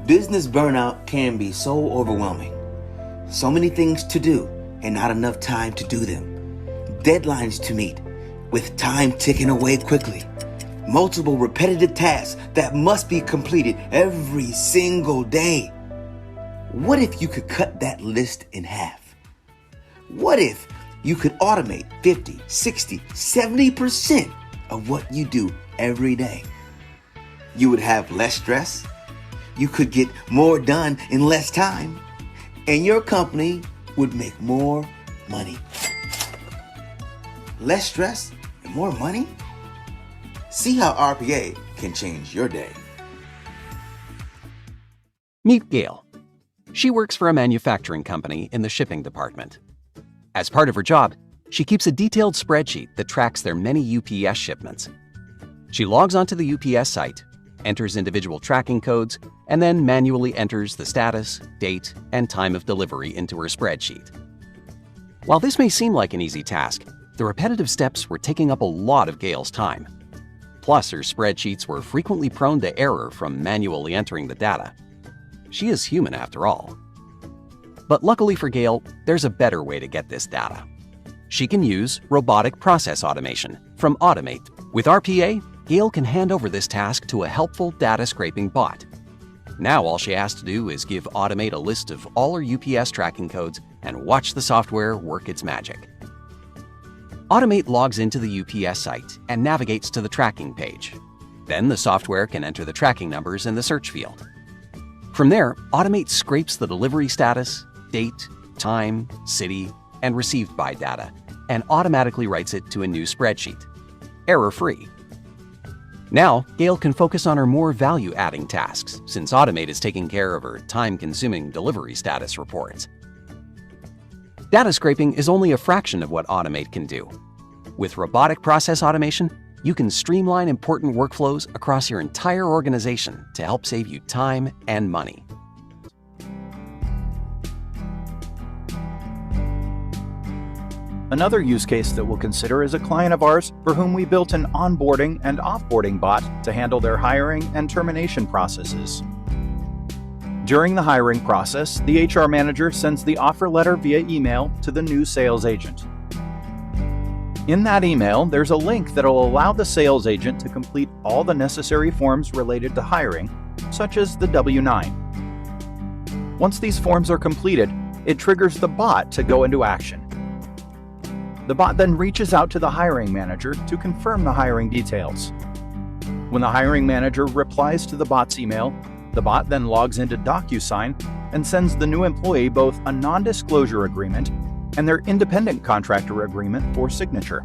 Business burnout can be so overwhelming. So many things to do and not enough time to do them. Deadlines to meet with time ticking away quickly. Multiple repetitive tasks that must be completed every single day. What if you could cut that list in half? What if you could automate 50, 60, 70% of what you do every day? You would have less stress. You could get more done in less time. And your company would make more money. Less stress and more money? See how RPA can change your day. Meet Gail. She works for a manufacturing company in the shipping department. As part of her job, she keeps a detailed spreadsheet that tracks their many UPS shipments. She logs onto the UPS site, enters individual tracking codes, and then manually enters the status, date, and time of delivery into her spreadsheet. While this may seem like an easy task, the repetitive steps were taking up a lot of Gail's time. Plus, her spreadsheets were frequently prone to error from manually entering the data. She is human after all. But luckily for Gail, there's a better way to get this data. She can use Robotic Process Automation from Automate. With RPA, Gail can hand over this task to a helpful data scraping bot. Now all she has to do is give Automate a list of all her UPS tracking codes and watch the software work its magic. Automate logs into the UPS site and navigates to the tracking page. Then the software can enter the tracking numbers in the search field. From there, Automate scrapes the delivery status, date, time, city, and received by data, and automatically writes it to a new spreadsheet. Error-free. Now, Gail can focus on her more value-adding tasks, since Automate is taking care of her time-consuming delivery status reports. Data scraping is only a fraction of what Automate can do. With Robotic Process Automation, you can streamline important workflows across your entire organization to help save you time and money. Another use case that we'll consider is a client of ours for whom we built an onboarding and offboarding bot to handle their hiring and termination processes. During the hiring process, the HR manager sends the offer letter via email to the new sales agent. In that email, there's a link that will allow the sales agent to complete all the necessary forms related to hiring, such as the W-9. Once these forms are completed, it triggers the bot to go into action. The bot then reaches out to the hiring manager to confirm the hiring details. When the hiring manager replies to the bot's email, the bot then logs into DocuSign and sends the new employee both a non-disclosure agreement and their independent contractor agreement for signature.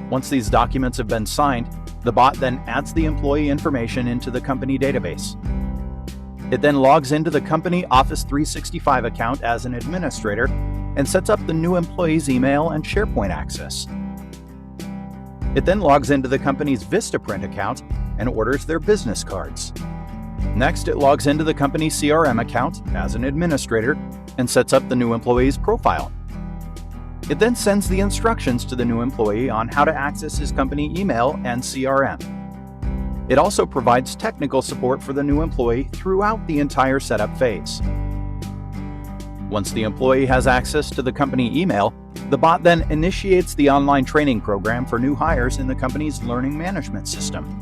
Once these documents have been signed, the bot then adds the employee information into the company database. It then logs into the company Office 365 account as an administrator and sets up the new employee's email and SharePoint access. It then logs into the company's Vistaprint account and orders their business cards. Next, it logs into the company's CRM account as an administrator and sets up the new employee's profile. It then sends the instructions to the new employee on how to access his company email and CRM. It also provides technical support for the new employee throughout the entire setup phase. Once the employee has access to the company email, the bot then initiates the online training program for new hires in the company's learning management system.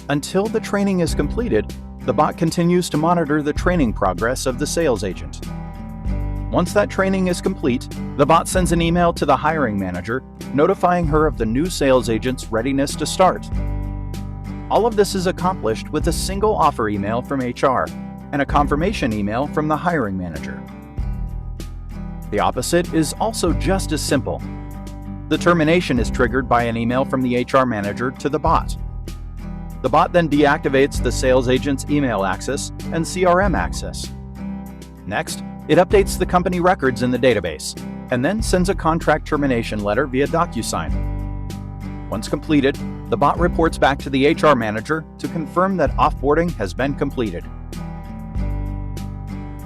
Until the training is completed, the bot continues to monitor the training progress of the sales agent. Once that training is complete, the bot sends an email to the hiring manager notifying her of the new sales agent's readiness to start. All of this is accomplished with a single offer email from HR and a confirmation email from the hiring manager. The opposite is also just as simple. The termination is triggered by an email from the HR manager to the bot. The bot then deactivates the sales agent's email access and CRM access. Next, it updates the company records in the database, and then sends a contract termination letter via DocuSign. Once completed, the bot reports back to the HR manager to confirm that offboarding has been completed.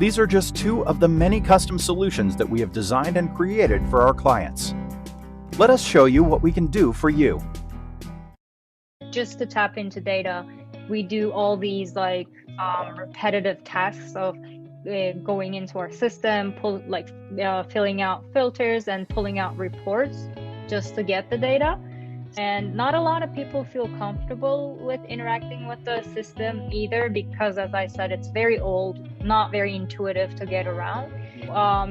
These are just two of the many custom solutions that we have designed and created for our clients. Let us show you what we can do for you. Just to tap into data, we do all these like repetitive tasks of going into our system, filling out filters and pulling out reports just to get the data. And not a lot of people feel comfortable with interacting with the system either, because as I said, it's very old, not very intuitive to get around.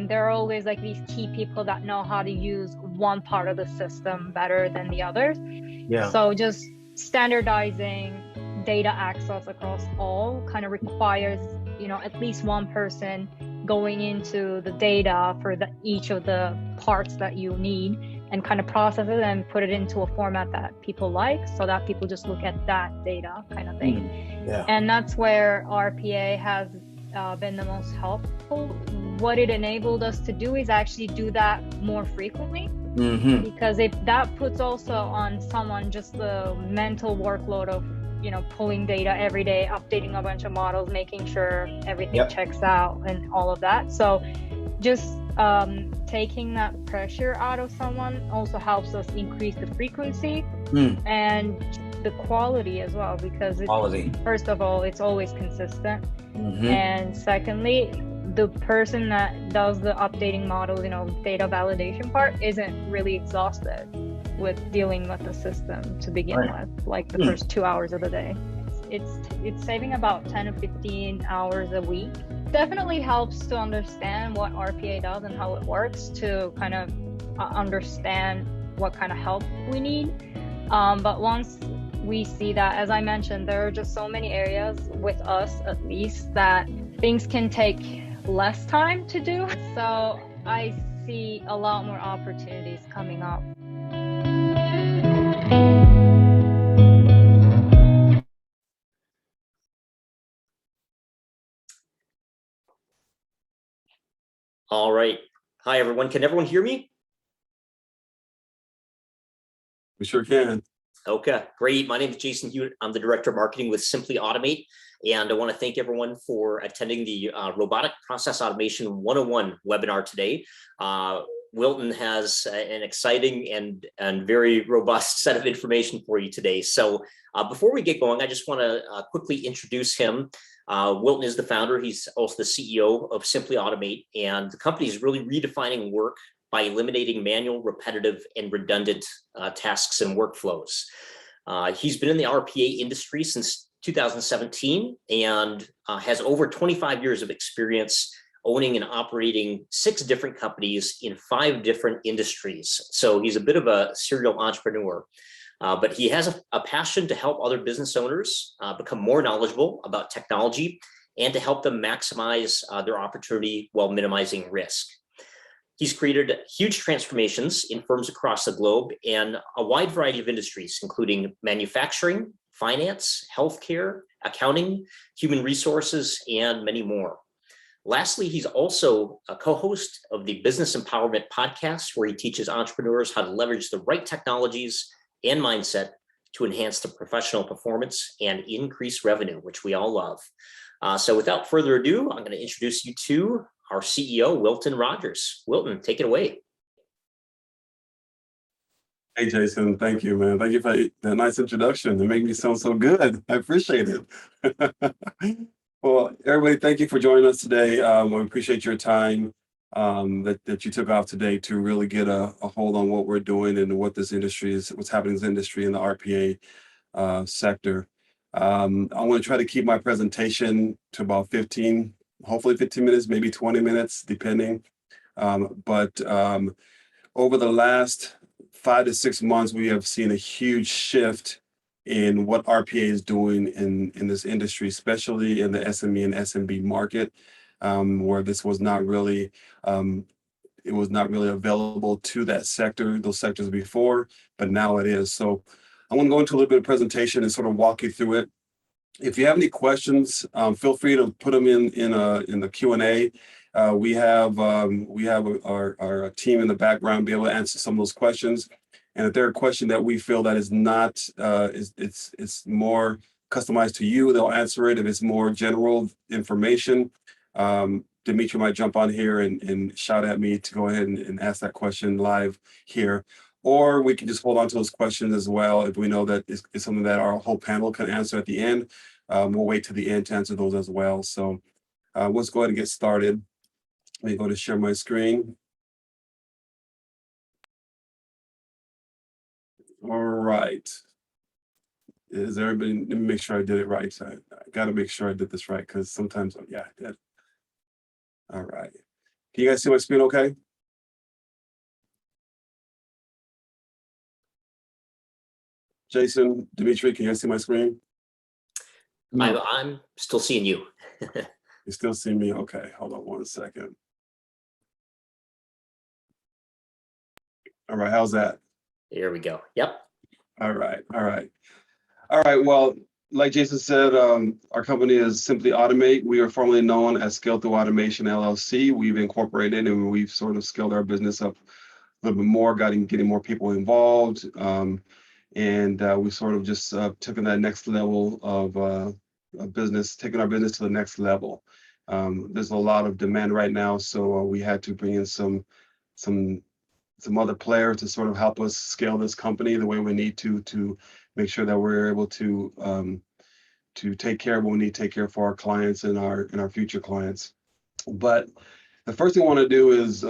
There are always like these key people that know how to use one part of the system better than the others. Yeah. So just standardizing data access across all kind of requires, at least one person going into the data for each of the parts that you need and kind of process it and put it into a format that people like, so that people just look at that data kind of thing. Yeah. And that's where RPA has been the most helpful. What it enabled us to do is actually do that more frequently. Because if that puts also on someone just the mental workload of pulling data every day, updating a bunch of models, making sure everything checks out and all of that. So just taking that pressure out of someone also helps us increase the frequency and the quality as well, because first of all, it's always consistent. And secondly, the person that does the updating models, data validation part, isn't really exhausted with dealing with the system to begin with, like the first 2 hours of the day. It's saving about 10 to 15 hours a week. Definitely helps to understand what RPA does and how it works, to kind of understand what kind of help we need. But once we see that, as I mentioned, there are just so many areas with us, at least, that things can take less time to do. So I see a lot more opportunities coming up. All right. Hi, everyone. Can everyone hear me? We sure can. Okay, great. My name is Jason Hewitt. I'm the Director of Marketing with Simply Automate. And I want to thank everyone for attending the Robotic Process Automation 101 webinar today. Wilton has an exciting and very robust set of information for you today. So before we get going, I just want to quickly introduce him. Wilton is the founder. He's also the CEO of Simply Automate, and the company is really redefining work by eliminating manual, repetitive, and redundant tasks and workflows. He's been in the RPA industry since 2017 and has over 25 years of experience owning and operating 6 different companies in 5 different industries. So he's a bit of a serial entrepreneur, but he has a passion to help other business owners become more knowledgeable about technology and to help them maximize their opportunity while minimizing risk. He's created huge transformations in firms across the globe and a wide variety of industries, including manufacturing, finance, healthcare, accounting, human resources, and many more. Lastly, he's also a co-host of the Business Empowerment Podcast, where he teaches entrepreneurs how to leverage the right technologies and mindset to enhance their professional performance and increase revenue, which we all love. So without further ado, I'm going to introduce you to our CEO, Wilton Rogers. Wilton, take it away. Hey, Jason. Thank you, man. Thank you for that nice introduction. It made me sound so good. I appreciate it. Well, everybody, thank you for joining us today. We appreciate your time that you took off today to really get a hold on what we're doing and what this industry is, what's happening in this industry in the RPA sector. I want to try to keep my presentation to about 15, hopefully 15 minutes, maybe 20 minutes, depending. But over the last 5 to 6 months, we have seen a huge shift in what RPA is doing in this industry, especially in the SME and SMB market, where this was not really available to that sector, those sectors before, but now it is. So I want to go into a little bit of presentation and sort of walk you through it. If you have any questions, feel free to put them in the Q&A. We have our team in the background be able to answer some of those questions. And if there's a question that we feel that is not, it's more customized to you, they'll answer it. If it's more general information, Dimitri might jump on here and shout at me to go ahead and ask that question live here. or we can just hold on to those questions as well if we know that it's something that our whole panel can answer at the end. We'll wait to the end to answer those as well. So let's go ahead and get started. Let me go to share my screen. All right. Is everybody, let me make sure I did it right. So I got to make sure I did this right because sometimes, yeah, I did. All right. Can you guys see my screen okay? Jason, Dimitri, can you guys see my screen? I'm still seeing you. You still see me? Okay, hold on one second. All right, how's that? Here we go. Yep. All right, all right. All right, well, like Jason said, our company is Simply Automate. We are formerly known as Scale Through Automation LLC. We've incorporated and we've sort of scaled our business up a little bit more, getting more people involved. And we sort of just taken that next level of business, taking our business to the next level. There's a lot of demand right now, so we had to bring in some other players to sort of help us scale this company the way we need to make sure that we're able to take care of what we need to take care of for our clients and our future clients. But the first thing I want to do is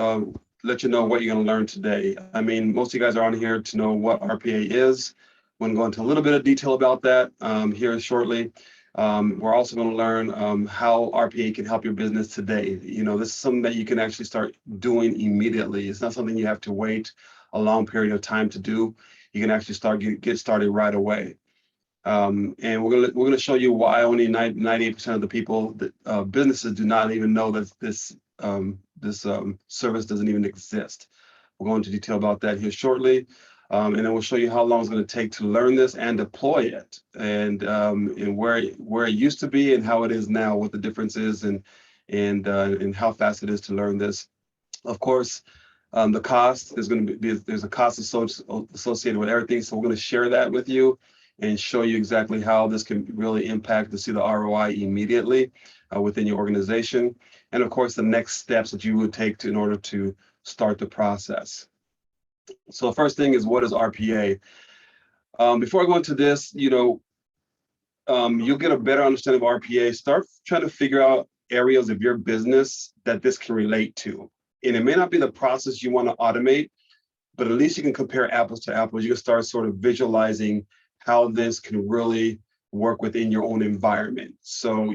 let you know what you're going to learn today. I mean, most of you guys are on here to know what RPA is. I'm going to go into a little bit of detail about that here shortly. We're also going to learn how RPA can help your business today. You know, this is something that you can actually start doing immediately. It's not something you have to wait a long period of time to do. You can actually get started right away. And we're going to show you why only 98% of the people that businesses do not even know that this service doesn't even exist. We'll go into detail about that here shortly. And then we'll show you how long it's going to take to learn this and deploy it, and where it used to be and how it is now, what the difference is, and how fast it is to learn this. Of course, the cost is going to be, there's a cost associated with everything, so we're going to share that with you and show you exactly how this can really impact to see the ROI immediately within your organization, and of course the next steps that you would take in order to start the process. So the first thing is, what is RPA? Before I go into this, you'll get a better understanding of RPA. Start trying to figure out areas of your business that this can relate to. And it may not be the process you want to automate, but at least you can compare apples to apples. You can start sort of visualizing how this can really work within your own environment. So,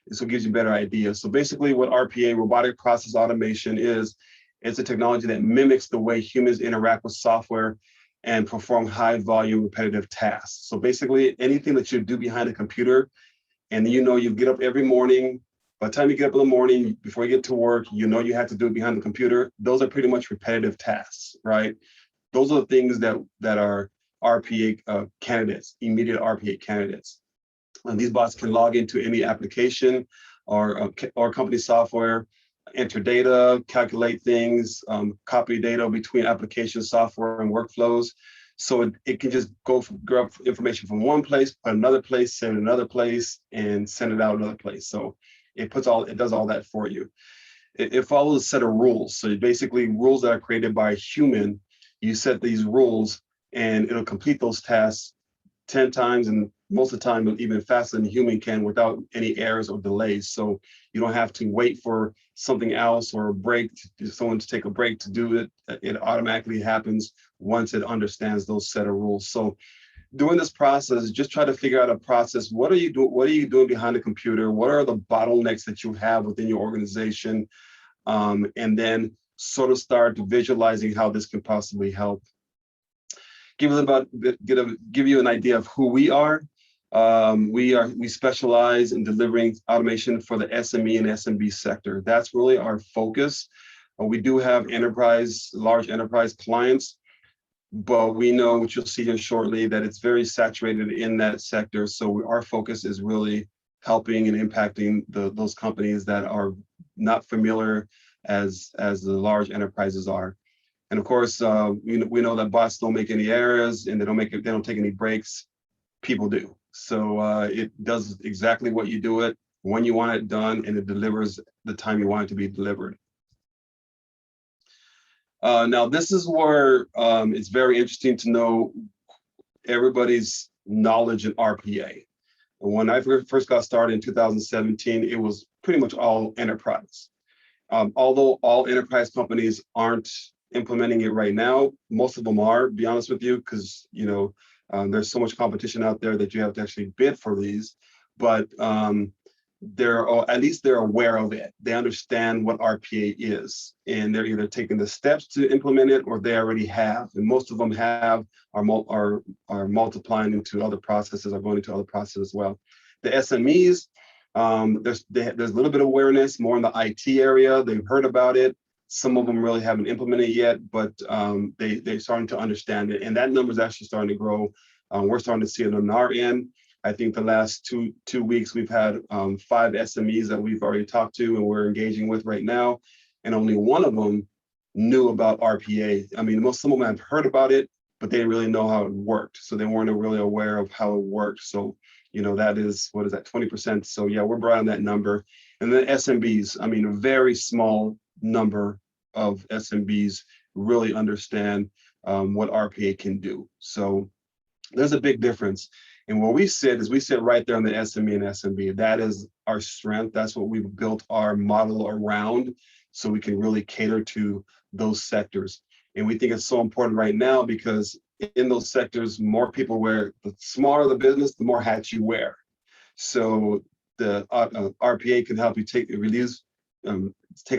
this will give you a better idea. So basically what RPA, robotic process automation, is, it's a technology that mimics the way humans interact with software and perform high volume repetitive tasks. So basically anything that you do behind a computer, and you get up every morning, by the time you get up in the morning, before you get to work, you have to do it behind the computer. Those are pretty much repetitive tasks, right? Those are the things that are RPA candidates, immediate RPA candidates. And these bots can log into any application or company software, enter data, calculate things, copy data between application software and workflows. So it can just grab information from one place, put another place, send it another place, and send it out another place. So it does all that for you. It follows a set of rules. So basically rules that are created by a human, you set these rules and it'll complete those tasks 10 times, and most of the time even faster than a human can without any errors or delays. So you don't have to wait for something else or a break, someone to take a break to do it. It automatically happens once it understands those set of rules. So during this process, just try to figure out a process. What are you doing behind the computer? What are the bottlenecks that you have within your organization? And then sort of start visualizing how this can possibly help. Give you an idea of who we are. We specialize in delivering automation for the SME and SMB sector. That's really our focus. We do have large enterprise clients, but we know, which you'll see here shortly, that it's very saturated in that sector. So our focus is really helping and impacting those companies that are not familiar as the large enterprises are. And of course, we know that bots don't make any errors and they don't take any breaks. People do. So it does exactly what you do it, when you want it done, and it delivers the time you want it to be delivered. Now, this is where it's very interesting to know everybody's knowledge in RPA. When I first got started in 2017, it was pretty much all enterprise. Although all enterprise companies aren't implementing it right now, most of them are, to be honest with you, because there's so much competition out there that you have to actually bid for these. But at least they're aware of it. They understand what RPA is, and they're either taking the steps to implement it or they already have. And most of them are multiplying into other processes, are going into other processes as well. The SMEs, there's a little bit of awareness more in the IT area. They've heard about it. Some of them really haven't implemented it yet, but they're starting to understand it. And that number is actually starting to grow. We're starting to see it on our end. I think the last two weeks, we've had 5 SMEs that we've already talked to and we're engaging with right now. And only one of them knew about RPA. I mean, some of them have heard about it, but they didn't really know how it worked. So they weren't really aware of how it worked. So, that is, 20%? So yeah, we're right on that number. And then SMBs, I mean, a very small number of SMBs really understand what RPA can do. So there's a big difference. And where we sit right there on the SME and SMB. That is our strength. That's what we've built our model around, so we can really cater to those sectors. And we think it's so important right now because in those sectors, more people wear, the smaller the business, the more hats you wear. So the RPA can help you take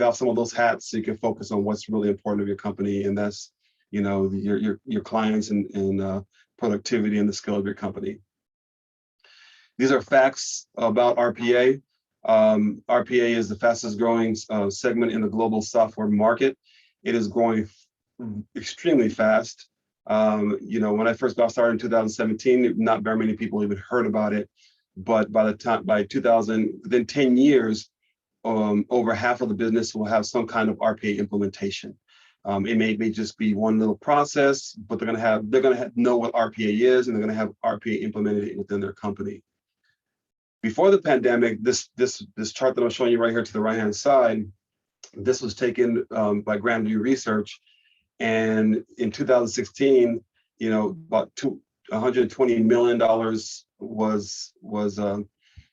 off some of those hats so you can focus on what's really important to your company. And that's, your clients and productivity and the skill of your company. These are facts about RPA. RPA is the fastest growing segment in the global software market. It is growing extremely fast. When I first got started in 2017, not very many people even heard about it. But by 2000, within 10 years, over half of the business will have some kind of RPA implementation. It may just be one little process, but they're gonna know what RPA is, and they're gonna have RPA implemented within their company. Before the pandemic, this chart that I'm showing you right here to the right-hand side, this was taken by Grandview Research, and in 2016, about $120 million was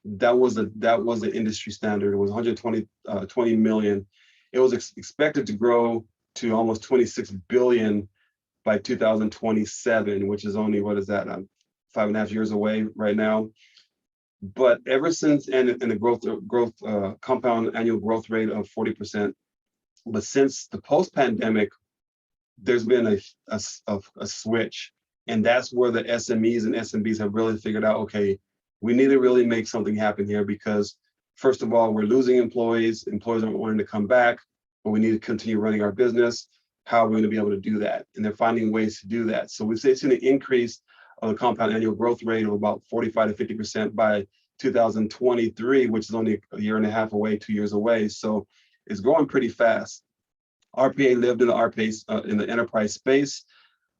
the industry standard. It was 120 million. It was expected to grow to almost 26 billion by 2027, which is only, 5.5 years away right now. But ever since, and the growth compound annual growth rate of 40%. But since the post-pandemic, there's been a switch, and that's where the SMEs and SMBs have really figured out, okay, we need to really make something happen here, because first of all, we're losing employees aren't wanting to come back, but we need to continue running our business. How are we going to be able to do that? And they're finding ways to do that. So we've seen an increase of the compound annual growth rate of about 45 to 50% by 2023, which is only a year and a half away, 2 years away. So it's growing pretty fast. RPA lived in the RPA in the enterprise space,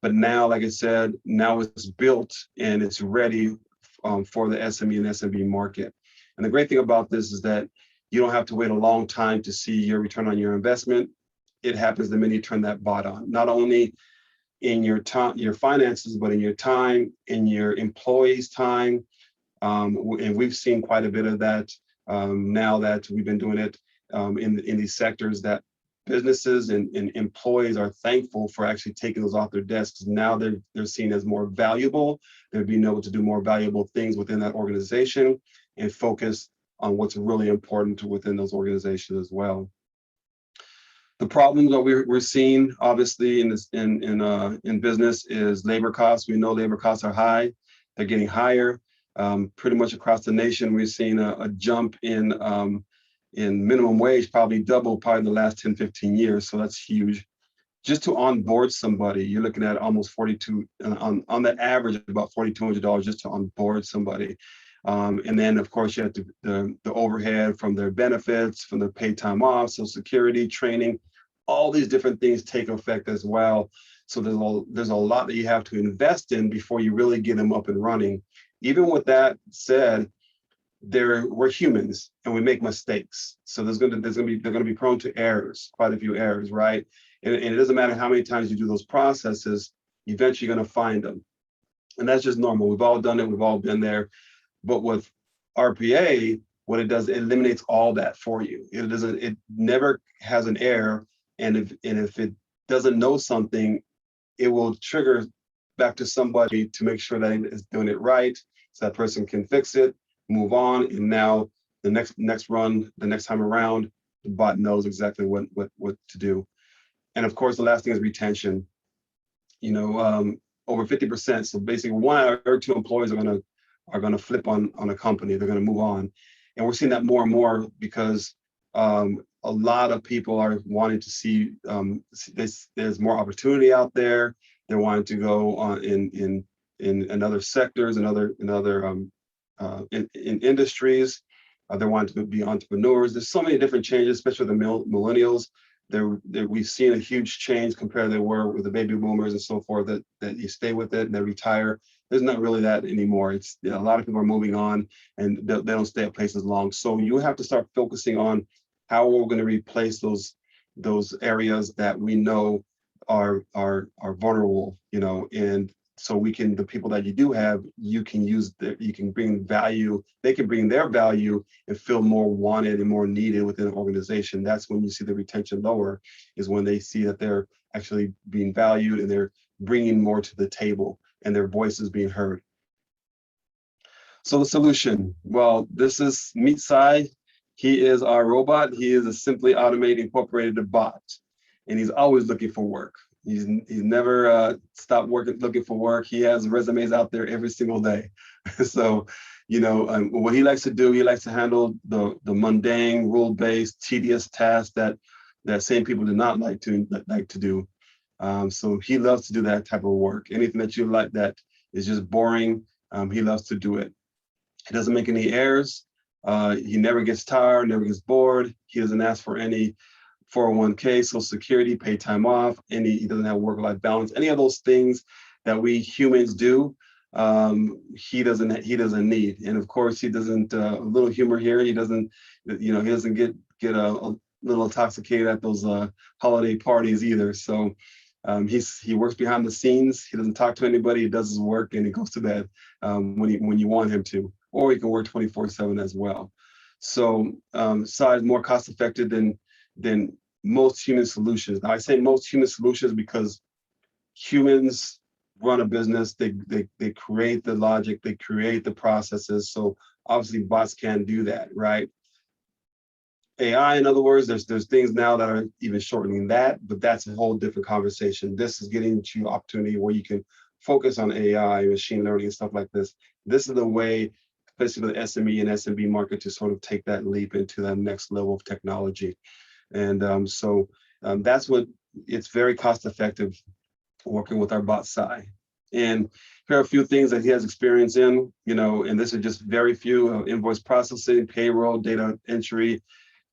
but now, like I said, now it's built and it's ready for the SME and SMB market. And the great thing about this is that you don't have to wait a long time to see your return on your investment. It happens the minute you turn that bot on, not only in your time, your finances, but in your time, in your employees' time. And we've seen quite a bit of that now that we've been doing it in these sectors, that businesses and employees are thankful for actually taking those off their desks. Now they're seen as more valuable. They're being able to do more valuable things within that organization and focus on what's really important within those organizations as well. The problems that we're seeing, obviously, in business is labor costs. We know labor costs are high. They're getting higher. Pretty much across the nation, we've seen a jump in minimum wage, probably double in the last 10, 15 years. So that's huge. Just to onboard somebody, you're looking at almost on the average, about $4,200 just to onboard somebody. And then, of course, you have the overhead from their benefits, from their paid time off, Social Security, training. All these different things take effect as well. So there's a lot that you have to invest in before you really get them up and running. Even with that said, we're humans and we make mistakes. So they're going to be prone to errors, quite a few errors, right? And it doesn't matter how many times you do those processes, eventually you're going to find them. And that's just normal. We've all done it. We've all been there. But with RPA, what it does, it eliminates all that for you. It never has an error. And if it doesn't know something, it will trigger back to somebody to make sure that it is doing it right, so that person can fix it, move on. And now the next run, the next time around, the bot knows exactly what to do. And of course, the last thing is retention. Over 50%. So basically, 1 out of 2 employees are gonna flip on a company. They're gonna move on, and we're seeing that more and more because a lot of people are wanting to see there's more opportunity out there. They're wanting to go on in other sectors and in industries. They're wanting to be entrepreneurs. There's so many different changes, especially the millennials. We've seen a huge change compared to they were with the baby boomers and so forth, that you stay with it and they retire. There's not really that anymore. It's a lot of people are moving on and they don't stay at places long. So you have to start focusing on how we're going to replace those areas that we know are vulnerable, and so the people that you do have, you can bring value, they can bring their value and feel more wanted and more needed within an organization. That's when you see the retention lower, is when they see that they're actually being valued and they're bringing more to the table and their voice is being heard. So the solution, well, this is Meet Sai. He is our robot. He is a Simply Automate Incorporated bot, and he's always looking for work. He's never stopped looking for work. He has resumes out there every single day. So, what he likes to do, he likes to handle the mundane, rule-based, tedious tasks that same people do not like to do. So he loves to do that type of work. Anything that you like that is just boring, he loves to do it. He doesn't make any errors. He never gets tired, never gets bored. He doesn't ask for any 401k, Social Security, paid time off. He doesn't have work-life balance. Any of those things that we humans do, he doesn't need. And of course, he doesn't. A little humor here. He doesn't. He doesn't get a little intoxicated at those holiday parties either. So he works behind the scenes. He doesn't talk to anybody. He does his work and he goes to bed when you want him to, or he can work 24/7 as well. So Sai is more cost-effective than most human solutions. Now I say most human solutions because humans run a business, they create the logic, they create the processes. So obviously bots can't do that, right? AI, in other words, there's things now that are even shortening that, but that's a whole different conversation. This is getting to opportunity where you can focus on AI, machine learning, and stuff like this. This is the way, especially the SME and SMB market, to sort of take that leap into that next level of technology. And that's what, it's very cost effective working with our bot Sai. And here are a few things that he has experience in, and this is just very few: invoice processing, payroll, data entry,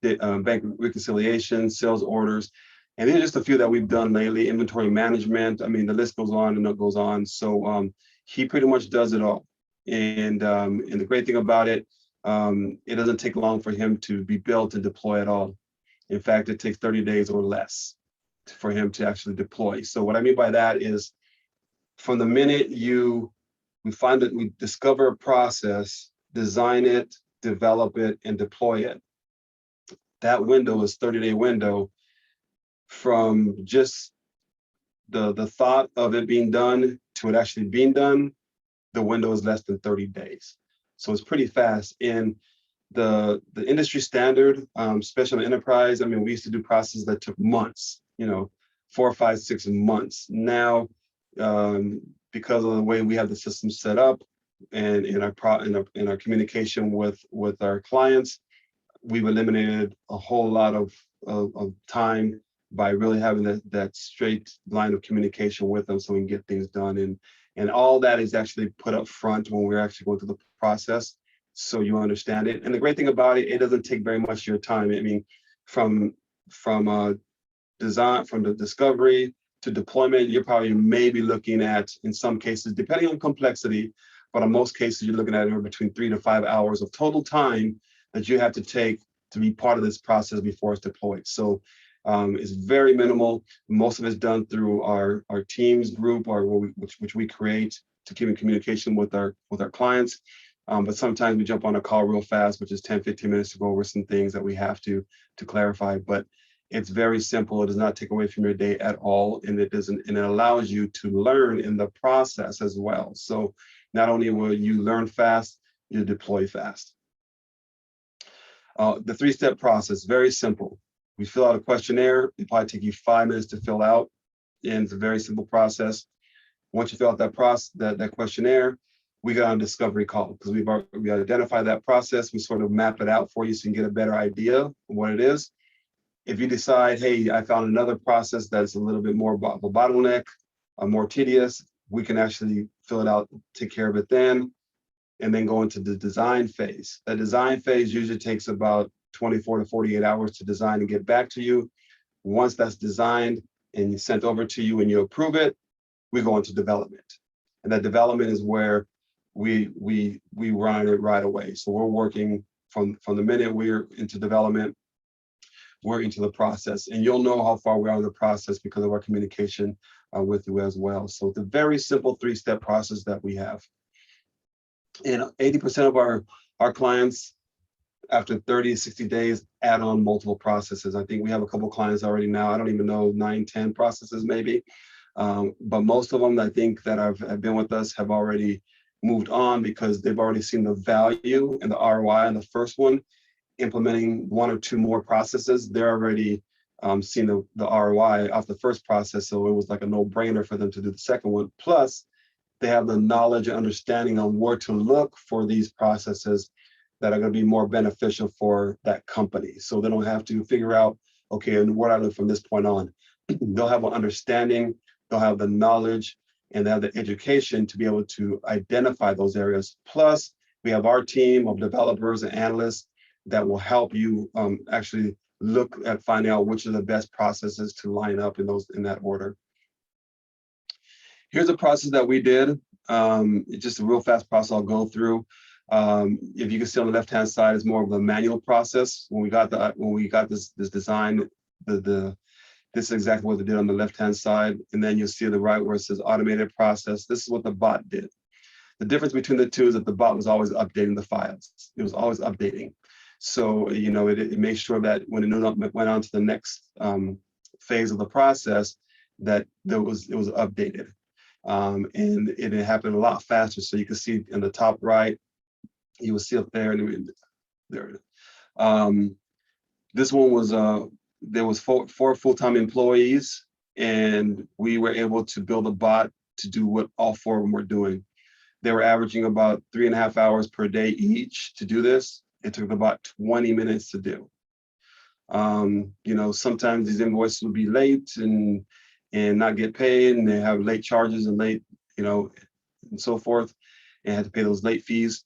bank reconciliation, sales orders. And these are just a few that we've done lately. Inventory management. I mean, the list goes on and it goes on. So he pretty much does it all. And the great thing about it, it doesn't take long for him to be built and deploy at all. In fact, it takes 30 days or less for him to actually deploy. So what I mean by that is, from the minute we discover a process, design it, develop it, and deploy it, that window is 30-day window. From just the thought of it being done to it actually being done, the window is less than 30 days. So it's pretty fast. And the industry standard, especially in enterprise, I mean, we used to do processes that took months, 4, 5, 6 months. Now, because of the way we have the system set up and in our communication with our clients, we've eliminated a whole lot of time by really having that straight line of communication with them, so we can get things done. And all that is actually put up front when we're actually going through the process, so you understand it. And the great thing about it, it doesn't take very much of your time. I mean, from design, from the discovery to deployment, you're probably maybe looking at, in some cases, depending on complexity, but in most cases, you're looking at between 3 to 5 hours of total time that you have to take to be part of this process before it's deployed. So It's very minimal. Most of it's done through our Teams group, which we create to keep in communication with our clients. But sometimes we jump on a call real fast, which is 10, 15 minutes to go over some things that we have to clarify. But it's very simple. It does not take away from your day at all, and it allows you to learn in the process as well. So not only will you learn fast, you deploy fast. The 3-step process, very simple. We fill out a questionnaire. It probably take you 5 minutes to fill out, and it's a very simple process. Once you fill out that questionnaire, we got on a discovery call because we identified that process. We sort of map it out for you so you can get a better idea of what it is. If you decide, hey, I found another process that's a little bit more of a bottleneck, more tedious, we can actually fill it out, take care of it then, and then go into the design phase. The design phase usually takes about 24 to 48 hours to design and get back to you. Once that's designed and sent over to you and you approve it, we go into development. And that development is where we run it right away. So we're working from the minute we're into development, we're into the process, and you'll know how far we are in the process because of our communication with you as well. So it's a very simple 3-step process that we have. And 80% of our clients, after 30 to 60 days, add on multiple processes. I think we have a couple clients already now. I don't even know, 9, 10 processes maybe. But most of them I think that have been with us have already moved on because they've already seen the value and the ROI on the first one. Implementing 1 or 2 more processes, they're already seeing the ROI off the first process. So it was like a no-brainer for them to do the second one. Plus, they have the knowledge and understanding on where to look for these processes that are going to be more beneficial for that company. So they don't have to figure out, okay, and what I look from this point on. They'll have an understanding, they'll have the knowledge, and they have the education to be able to identify those areas. Plus, we have our team of developers and analysts that will help you actually look at finding out which are the best processes to line up in that order. Here's a process that we did. It's just a real fast process I'll go through. If you can see on the left-hand side, it's more of a manual process. When we got this design, this is exactly what they did on the left-hand side. And then you'll see the right where it says automated process. This is what the bot did. The difference between the two is that the bot was always updating the files. It was always updating. So, you know, it made sure that when it went on to the next phase of the process, that it was updated. And it happened a lot faster. So you can see in the top right, you will see up there, and there it is. This one was, there was four full-time employees, and we were able to build a bot to do what all 4 of them were doing. They were averaging about 3.5 hours per day each to do this. It took about 20 minutes to do. You know, sometimes these invoices would be late and not get paid, and they have late charges and late, you know, and so forth, and had to pay those late fees.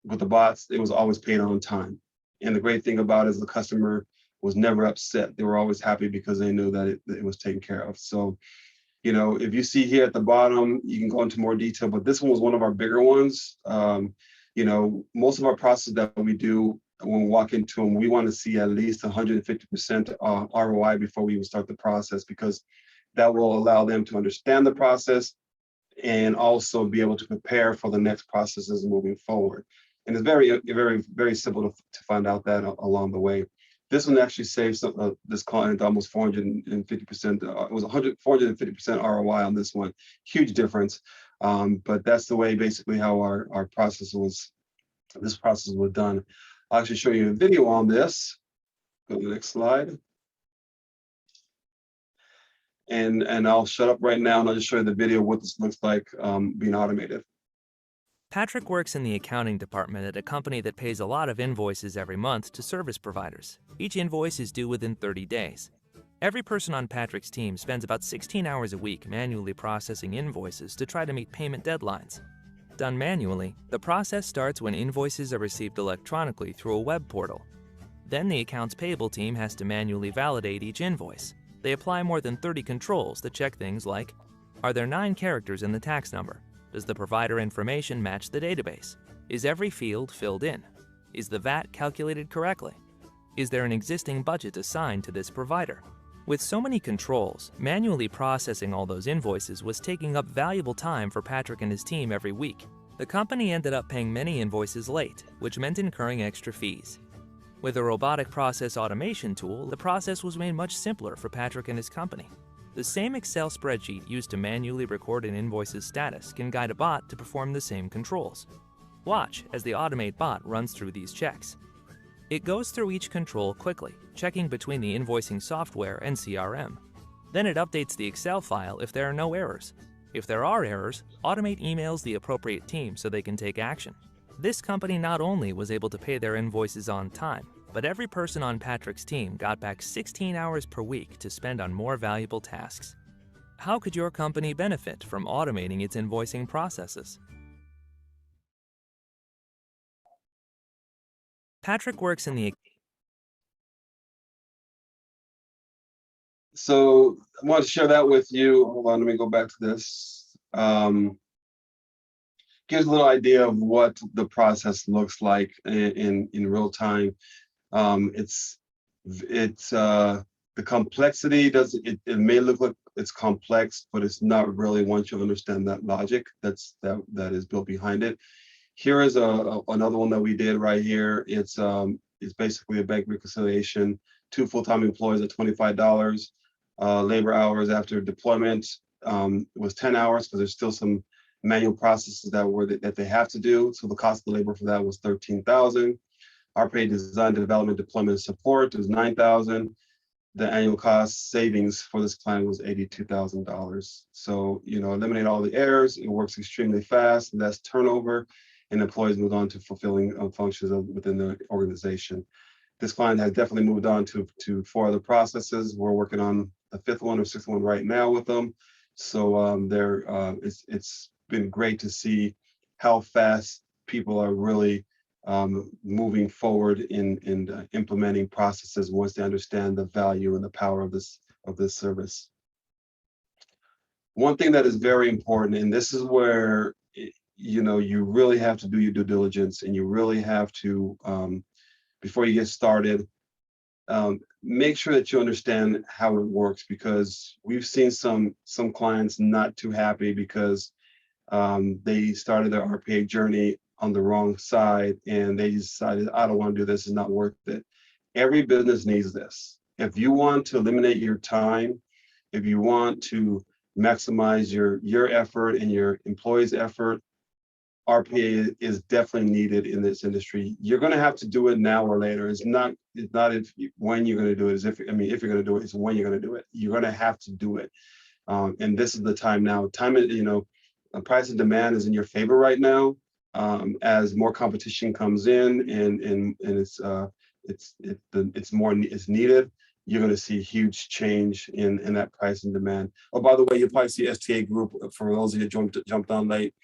With the bots, it was always paid on time. And the great thing about it is the customer was never upset. They were always happy because they knew that it was taken care of. So, you know, if you see here at the bottom, you can go into more detail, but this one was one of our bigger ones. You know, most of our processes that we do, when we walk into them, we want to see at least 150% ROI before we even start the process, because that will allow them to understand the process and also be able to prepare for the next processes moving forward. And it's very, very, very simple to find out that along the way. This one actually saves this client almost 450%. It was 450% ROI on this one. Huge difference. But that's the way basically how our process was. This process was done. I'll actually show you a video on this. Go to the next slide. And I'll shut up right now and I'll just show you the video of what this looks like being automated. Patrick works in the accounting department at a company that pays a lot of invoices every month to service providers. Each invoice is due within 30 days. Every person on Patrick's team spends about 16 hours a week manually processing invoices to try to meet payment deadlines. Done manually, the process starts when invoices are received electronically through a web portal. Then the accounts payable team has to manually validate each invoice. They apply more than 30 controls that check things like, are there 9 characters in the tax number? Does the provider information match the database? Is every field filled in? Is the VAT calculated correctly? Is there an existing budget assigned to this provider? With so many controls, manually processing all those invoices was taking up valuable time for Patrick and his team every week. The company ended up paying many invoices late, which meant incurring extra fees. With a robotic process automation tool, the process was made much simpler for Patrick and his company. The same Excel spreadsheet used to manually record an invoice's status can guide a bot to perform the same controls. Watch as the Automate bot runs through these checks. It goes through each control quickly, checking between the invoicing software and CRM. Then it updates the Excel file if there are no errors. If there are errors, Automate emails the appropriate team so they can take action. This company not only was able to pay their invoices on time, but every person on Patrick's team got back 16 hours per week to spend on more valuable tasks. How could your company benefit from automating its invoicing processes? Patrick works in the... So I want to share that with you. Hold on, let me go back to this. Gives a little idea of what the process looks like in real time. The complexity it may look like it's complex, but it's not really once you understand that logic that is built behind it. Here is another one that we did right here. It's basically a bank reconciliation. 2 full-time employees at $25. Labor hours after deployment was 10 hours because there's still some manual processes that they have to do. So the cost of the labor for that was $13,000. RPA design, development, deployment, and support was $9,000. The annual cost savings for this client was $82,000. So, eliminate all the errors. It works extremely fast, less turnover, and employees move on to fulfilling functions within the organization. This client has definitely moved on to 4 other processes. We're working on the 5th one or 6th one right now with them. So it's been great to see how fast people are really moving forward in implementing processes once they understand the value and the power of this service. One thing that is very important, and this is where you really have to do your due diligence, and you really have to before you get started, make sure that you understand how it works, because we've seen some clients not too happy because they started their RPA journey on the wrong side and they decided, I don't want to do this, it's not worth it. Every business needs this. If you want to eliminate your time, if you want to maximize your effort and your employees' effort, RPA is definitely needed in this industry. You're going to have to do it now or later. It's not when you're going to do it. If you're going to do it, it's when you're going to do it. You're going to have to do it, and this is the time now. Price and demand is in your favor right now, as more competition comes in and it's needed. You're going to see huge change in that price and demand. Oh, by the way, you'll probably see STA Group for those of you who jumped on late.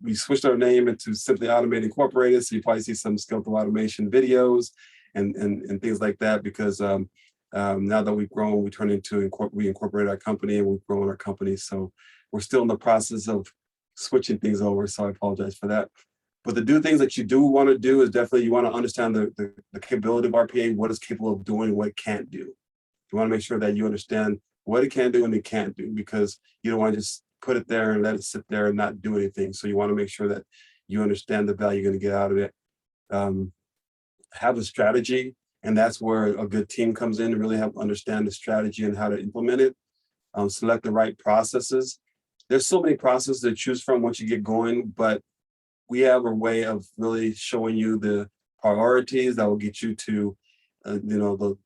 We switched our name into Simply Automate Incorporated, so you probably see some skillful automation videos and things like that, because now that we've grown, we incorporate our company and we've grown our company. So we're still in the process of switching things over, so I apologize for that. But the things that you do want to do is definitely you want to understand the capability of RPA, what it's capable of doing, what it can't do. You want to make sure that you understand what it can do and it can't do, because you don't want to just put it there and let it sit there and not do anything. So you want to make sure that you understand the value you're going to get out of it. Have a strategy, and that's where a good team comes in to really help understand the strategy and how to implement it. Select the right processes. There's so many processes to choose from once you get going, but we have a way of really showing you the priorities that will get you to, the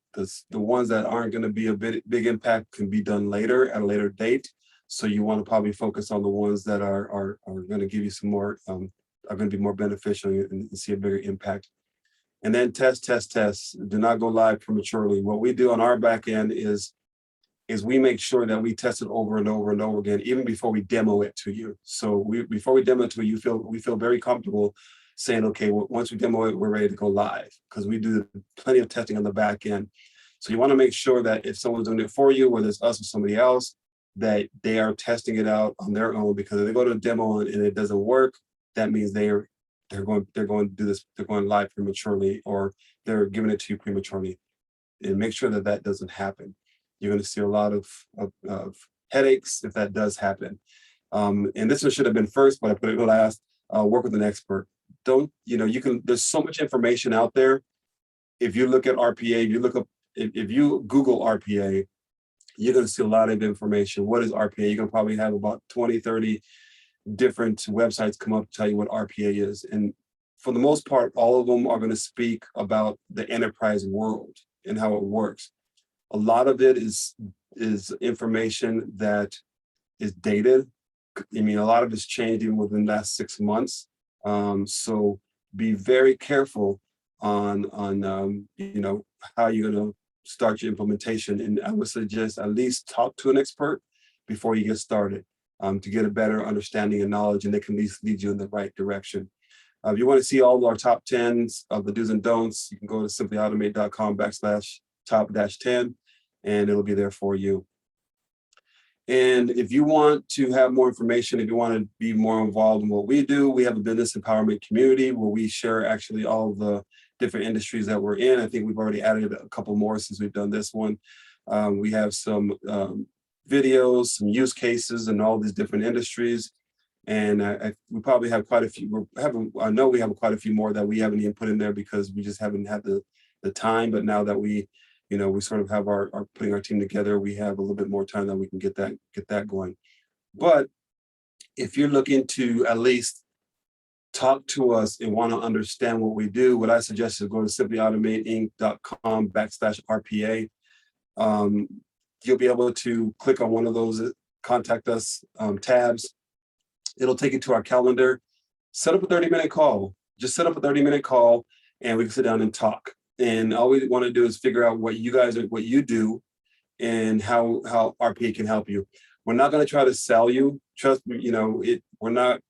ones that aren't going to be a big impact can be done later at a later date. So you want to probably focus on the ones that are going to give you some more, are going to be more beneficial and see a bigger impact. And then test. Do not go live prematurely. What we do on our back end is we make sure that we test it over and over and over again, even before we demo it to you. So before we demo it to you, we feel very comfortable saying, okay, once we demo it, we're ready to go live, because we do plenty of testing on the back end. So you want to make sure that if someone's doing it for you, whether it's us or somebody else, that they are testing it out on their own, because if they go to a demo and it doesn't work, that means they're going to do this, they're going live prematurely, or they're giving it to you prematurely. make sure that that doesn't happen. You're going to see a lot of headaches if that does happen. And this one should have been first, but I put it last. Work with an expert. Don't, there's so much information out there. If you look at RPA, if you Google RPA, you're going to see a lot of information. What is RPA? You're going to probably have about 20, 30 different websites come up to tell you what RPA is. And for the most part, all of them are going to speak about the enterprise world and how it works. A lot of it is information that is dated. I mean, a lot of it's changed even within the last 6 months. So be very careful on how you're going to start your implementation. And I would suggest at least talk to an expert before you get started to get a better understanding and knowledge, and they can at least lead you in the right direction. If you want to see all of our top 10s of the do's and don'ts, you can go to simplyautomate.com/top-10, and it'll be there for you. And if you want to have more information, if you want to be more involved in what we do, we have a business empowerment community where we share actually all the different industries that we're in. I think we've already added a couple more since we've done this one. We have some videos, some use cases in all these different industries. And we probably have quite a few. I know we have quite a few more that we haven't even put in there because we just haven't had the time. But now that we sort of have our putting our team together, we have a little bit more time that we can get that going. But if you're looking to at least talk to us and want to understand what we do, what I suggest is go to simplyautomateinc.com/RPA. You'll be able to click on one of those contact us tabs. It'll take you to our calendar. Set up a 30-minute call. Just set up a 30-minute call and we can sit down and talk. And all we want to do is figure out what you do and how RPA can help you. We're not going to try to sell you. Trust me, we're not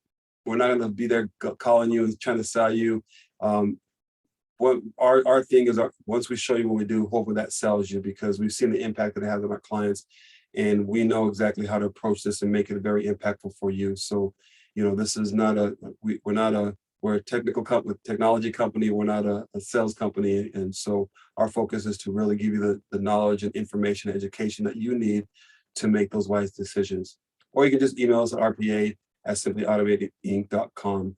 going to be there calling you and trying to sell you. What our thing is, once we show you what we do, hopefully that sells you, because we've seen the impact that it has on our clients, and we know exactly how to approach this and make it very impactful for you. So, this is not we're a technology company. We're not a sales company. And so our focus is to really give you the knowledge and information and education that you need to make those wise decisions. Or you can just email us at rpa@simplyautomateinc.com.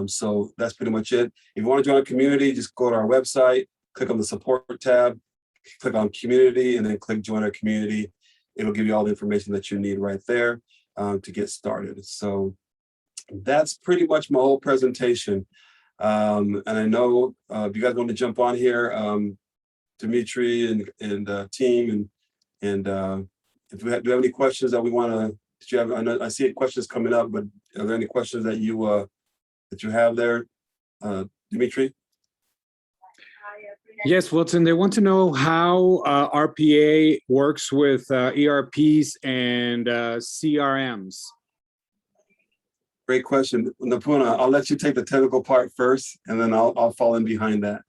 So that's pretty much it. If you want to join a community, just go to our website, click on the support tab, click on community, and then click join our community. It'll give you all the information that you need right there to get started. So that's pretty much my whole presentation. And I know if you guys want to jump on here, Dimitri and team, and if do you have any questions that we want to, I see questions coming up, but are there any questions that you have there, Dimitri? Yes, Wilton, they want to know how RPA works with ERPs and CRMs. Great question. Napuna, I'll let you take the technical part first, and then I'll fall in behind that.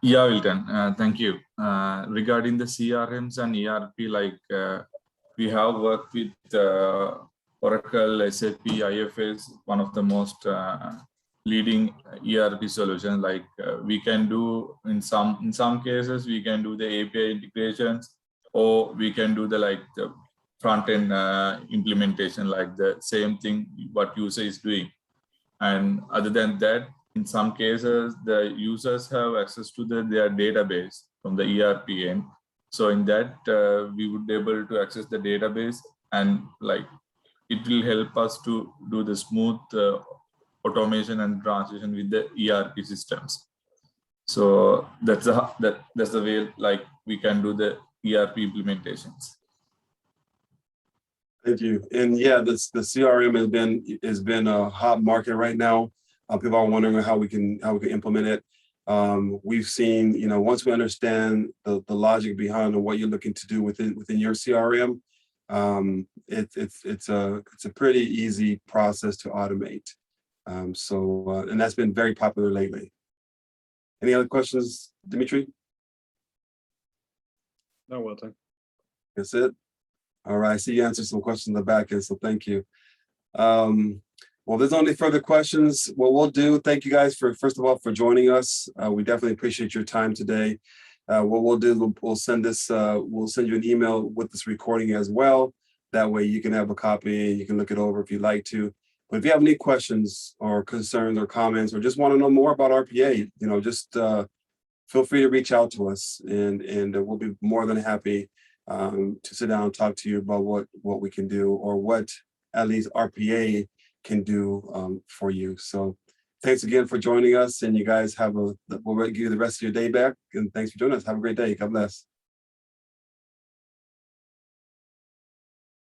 Yeah, Wilton, thank you. Regarding the CRMs and ERP, we have worked with Oracle, SAP, IFS, one of the most leading ERP solutions. We can do in some cases we can do the API integrations, or we can do the front end implementation, like the same thing what user is doing. And other than that, in some cases the users have access to their database from the ERP end. So in that we would be able to access the database, and it will help us to do the smooth automation and transition with the ERP systems. So that's the way we can do the ERP implementations. Thank you. And yeah, the CRM has been a hot market right now. People are wondering how we can implement it. We've seen, once we understand the logic behind what you're looking to do within your CRM, it's a pretty easy process to automate. And that's been very popular lately. Any other questions, Dimitri? No, Wilton. That's it. All right. I see you answered some questions in the back end, so thank you. Well, there's only further questions. What we'll do, thank you guys for, first of all, for joining us. We definitely appreciate your time today. What we'll do, we'll send you an email with this recording as well. That way you can have a copy and you can look it over if you'd like to. But if you have any questions or concerns or comments, or just want to know more about RPA, just feel free to reach out to us, and we'll be more than happy to sit down and talk to you about what we can do, or what at least RPA can do for you. So thanks again for joining us, and you guys we'll give you the rest of your day back, and thanks for joining us. Have a great day. God bless.